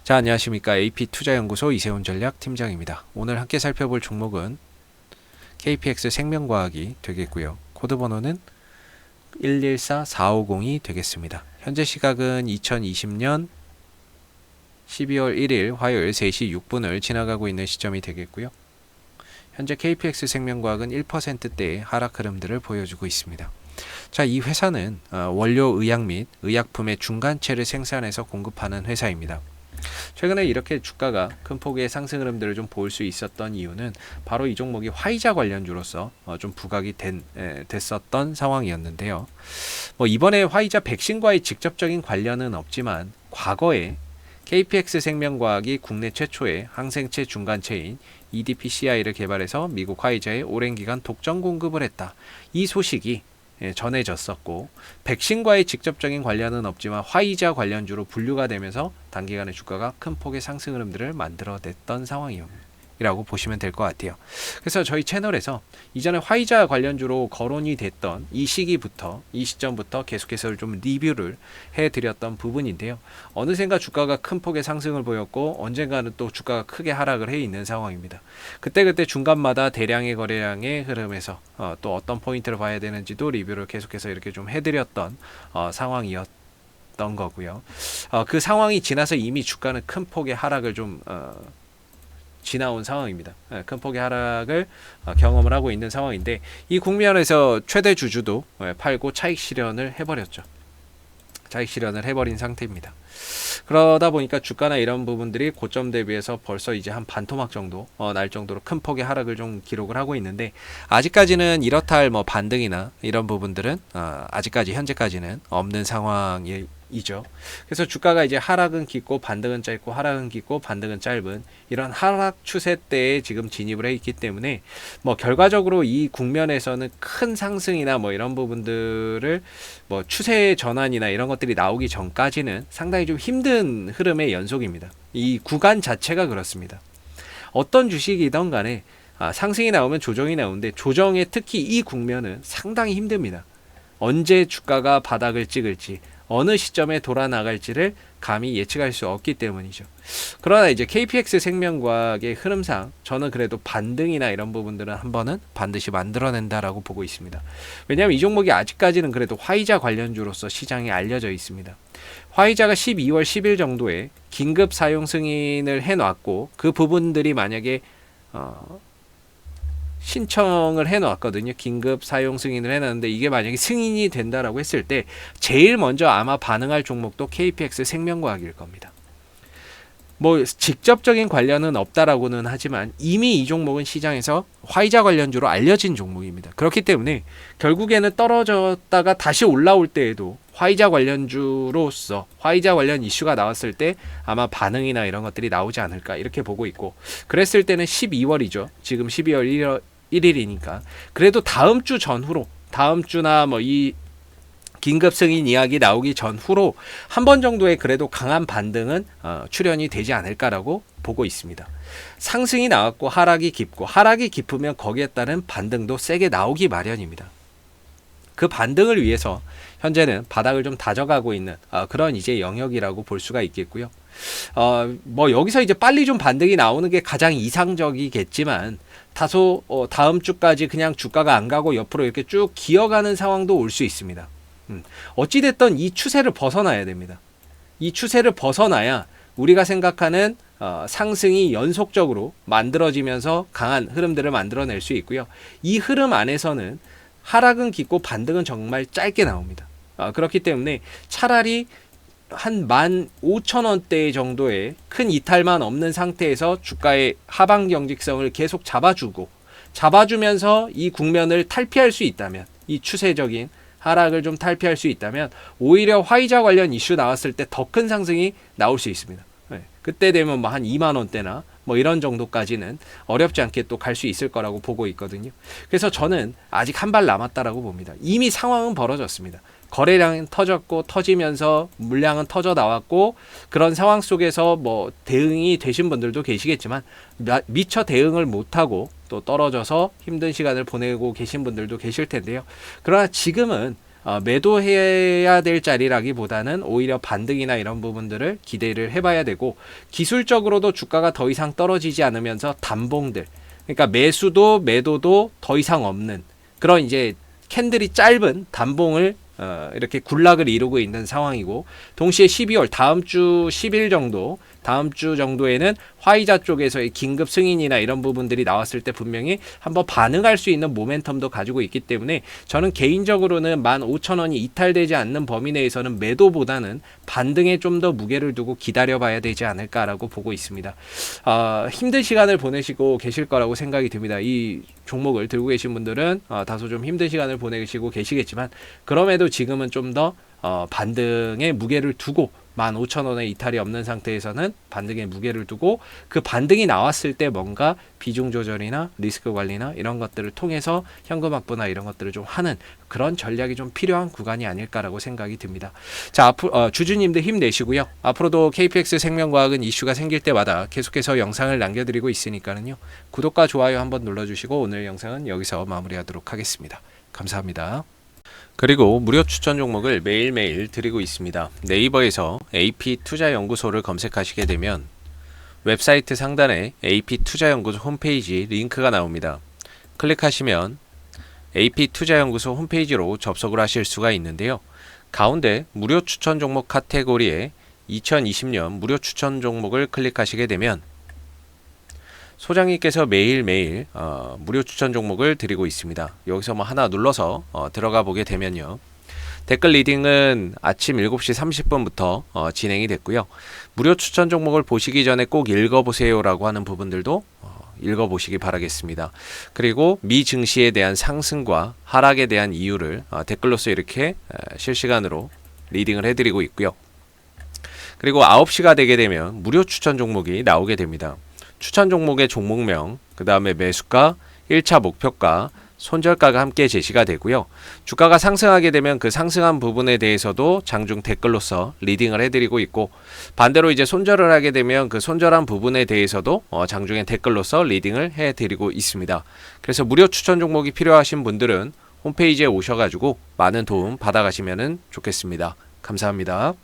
자, 안녕하십니까. AP투자연구소 이세훈 전략팀장입니다. 오늘 함께 살펴볼 종목은 KPX 생명과학이 되겠고요. 코드 번호는 114450이 되겠습니다. 현재 시각은 2020년 12월 1일 화요일 3시 6분을 지나가고 있는 시점이 되겠고요. 현재 KPX 생명과학은 1%대의 하락 흐름들을 보여주고 있습니다. 자, 이 회사는 원료 의약 및 의약품의 중간체를 생산해서 공급하는 회사입니다. 최근에 이렇게 주가가 큰 폭의 상승 흐름들을 좀 볼 수 있었던 이유는 바로 이 종목이 화이자 관련주로서 좀 부각이 됐었던 상황이었는데요. 이번에 화이자 백신과의 직접적인 관련은 없지만 과거에 KPX 생명과학이 국내 최초의 항생체 중간체인 EDPCI를 개발해서 미국 화이자에 오랜 기간 독점 공급을 했다. 이 소식이 전해졌었고, 백신과의 직접적인 관련은 없지만 화이자 관련주로 분류가 되면서 단기간에 주가가 큰 폭의 상승 흐름들을 만들어냈던 상황이라고 보시면 될 것 같아요. 그래서 저희 채널에서 이전에 화이자 관련주로 거론이 됐던 이 시점부터 계속해서 좀 리뷰를 해드렸던 부분인데요. 어느샌가 주가가 큰 폭의 상승을 보였고 언젠가는 또 주가가 크게 하락을 해 있는 상황입니다. 그때 중간마다 대량의 거래량의 흐름에서 또 어떤 포인트를 봐야 되는지도 리뷰를 계속해서 이렇게 좀 해드렸던 상황이었던 거고요. 그 상황이 지나서 이미 주가는 큰 폭의 하락을 좀 지나온 상황입니다. 큰 폭의 하락을 경험을 하고 있는 상황인데, 이 국면에서 최대 주주도 팔고 차익 실현을 해버렸죠. 차익 실현을 해버린 상태입니다. 그러다 보니까 주가나 이런 부분들이 고점 대비해서 벌써 이제 한 반토막 정도 날 정도로 큰 폭의 하락을 좀 기록을 하고 있는데, 아직까지는 이렇다 할 반등이나 이런 부분들은 아직까지 현재까지는 없는 상황이죠. 그래서 주가가 이제 하락은 깊고 반등은 짧고 하락은 깊고 반등은 짧은 이런 하락 추세대에 지금 진입을 해 있기 때문에 결과적으로 이 국면에서는 큰 상승이나 이런 부분들을 추세 전환이나 이런 것들이 나오기 전까지는 상당히 좀 힘든 흐름의 연속입니다. 이 구간 자체가 그렇습니다. 어떤 주식이든 간에 상승이 나오면 조정이 나오는데, 조정에 특히 이 국면은 상당히 힘듭니다. 언제 주가가 바닥을 찍을지, 어느 시점에 돌아 나갈지를 감히 예측할 수 없기 때문이죠. 그러나 이제 KPX 생명과학의 흐름상 저는 그래도 반등이나 이런 부분들은 한 번은 반드시 만들어낸다라고 보고 있습니다. 왜냐하면 이 종목이 아직까지는 그래도 화이자 관련주로서 시장에 알려져 있습니다. 화이자가 12월 10일 정도에 긴급 사용 승인을 해놨고, 그 부분들이 만약에 신청을 해놨거든요. 긴급 사용 승인을 해놨는데, 이게 만약에 승인이 된다라고 했을 때 제일 먼저 아마 반응할 종목도 KPX 생명과학일 겁니다. 직접적인 관련은 없다라고는 하지만 이미 이 종목은 시장에서 화이자 관련주로 알려진 종목입니다. 그렇기 때문에 결국에는 떨어졌다가 다시 올라올 때에도 화이자 관련주로서 화이자 관련 이슈가 나왔을 때 아마 반응이나 이런 것들이 나오지 않을까 이렇게 보고 있고, 그랬을 때는 12월이죠. 지금 12월 1일이니까 그래도 다음 주 전후로, 다음 주나 이 긴급 승인 이야기 나오기 전후로 한 번 정도의 그래도 강한 반등은 출현이 되지 않을까라고 보고 있습니다. 상승이 나왔고 하락이 깊고, 하락이 깊으면 거기에 따른 반등도 세게 나오기 마련입니다. 그 반등을 위해서 현재는 바닥을 좀 다져가고 있는 그런 이제 영역이라고 볼 수가 있겠고요. 여기서 이제 빨리 좀 반등이 나오는 게 가장 이상적이겠지만, 다소 다음 주까지 그냥 주가가 안 가고 옆으로 이렇게 쭉 기어가는 상황도 올 수 있습니다. 어찌됐든 이 추세를 벗어나야 됩니다. 이 추세를 벗어나야 우리가 생각하는 상승이 연속적으로 만들어지면서 강한 흐름들을 만들어낼 수 있고요. 이 흐름 안에서는 하락은 깊고 반등은 정말 짧게 나옵니다. 그렇기 때문에 차라리 한 15,000원대 정도의 큰 이탈만 없는 상태에서 주가의 하방 경직성을 계속 잡아주면서 이 국면을 탈피할 수 있다면, 이 추세적인 하락을 좀 탈피할 수 있다면 오히려 화이자 관련 이슈 나왔을 때 더 큰 상승이 나올 수 있습니다. 그때 되면 한 2만 원대나 이런 정도까지는 어렵지 않게 또 갈 수 있을 거라고 보고 있거든요. 그래서 저는 아직 한 발 남았다라고 봅니다. 이미 상황은 벌어졌습니다. 거래량은 터졌고, 터지면서 물량은 터져 나왔고, 그런 상황 속에서 대응이 되신 분들도 계시겠지만 미처 대응을 못하고 또 떨어져서 힘든 시간을 보내고 계신 분들도 계실 텐데요. 그러나 지금은 매도해야 될 자리라기보다는 오히려 반등이나 이런 부분들을 기대를 해봐야 되고, 기술적으로도 주가가 더 이상 떨어지지 않으면서 단봉들, 그러니까 매수도 매도도 더 이상 없는 그런 이제 캔들이 짧은 단봉을 이렇게 군락을 이루고 있는 상황이고, 동시에 12월 다음 주 10일 정도, 다음 주 정도에는 화이자 쪽에서의 긴급 승인이나 이런 부분들이 나왔을 때 분명히 한번 반응할 수 있는 모멘텀도 가지고 있기 때문에, 저는 개인적으로는 15,000원이 이탈되지 않는 범위 내에서는 매도보다는 반등에 좀 더 무게를 두고 기다려봐야 되지 않을까라고 보고 있습니다. 힘든 시간을 보내시고 계실 거라고 생각이 듭니다. 이 종목을 들고 계신 분들은 다소 좀 힘든 시간을 보내시고 계시겠지만, 그럼에도 지금은 좀 더 반등에 무게를 두고, 15,000원의 이탈이 없는 상태에서는 반등에 무게를 두고, 그 반등이 나왔을 때 뭔가 비중 조절이나 리스크 관리나 이런 것들을 통해서 현금 확보나 이런 것들을 좀 하는 그런 전략이 좀 필요한 구간이 아닐까라고 생각이 듭니다. 자, 앞으로 주주님들 힘내시고요. 앞으로도 KPX 생명과학은 이슈가 생길 때마다 계속해서 영상을 남겨드리고 있으니까는요, 구독과 좋아요 한번 눌러주시고, 오늘 영상은 여기서 마무리하도록 하겠습니다. 감사합니다. 그리고 무료 추천 종목을 매일매일 드리고 있습니다. 네이버에서 AP투자연구소를 검색하시게 되면 웹사이트 상단에 AP투자연구소 홈페이지 링크가 나옵니다. 클릭하시면 AP투자연구소 홈페이지로 접속을 하실 수가 있는데요. 가운데 무료 추천 종목 카테고리에 2020년 무료 추천 종목을 클릭하시게 되면 소장님께서 매일매일 무료 추천 종목을 드리고 있습니다. 여기서 뭐 하나 눌러서 들어가 보게 되면요, 댓글 리딩은 아침 7시 30분부터 진행이 됐고요. 무료 추천 종목을 보시기 전에 꼭 읽어보세요 라고 하는 부분들도 읽어보시기 바라겠습니다. 그리고 미 증시에 대한 상승과 하락에 대한 이유를 댓글로서 이렇게 실시간으로 리딩을 해드리고 있고요. 그리고 9시가 되게 되면 무료 추천 종목이 나오게 됩니다. 추천 종목의 종목명, 그 다음에 매수가, 1차 목표가, 손절가가 함께 제시가 되고요. 주가가 상승하게 되면 그 상승한 부분에 대해서도 장중 댓글로서 리딩을 해드리고 있고, 반대로 이제 손절을 하게 되면 그 손절한 부분에 대해서도 장중에 댓글로서 리딩을 해드리고 있습니다. 그래서 무료 추천 종목이 필요하신 분들은 홈페이지에 오셔가지고 많은 도움 받아가시면 좋겠습니다. 감사합니다.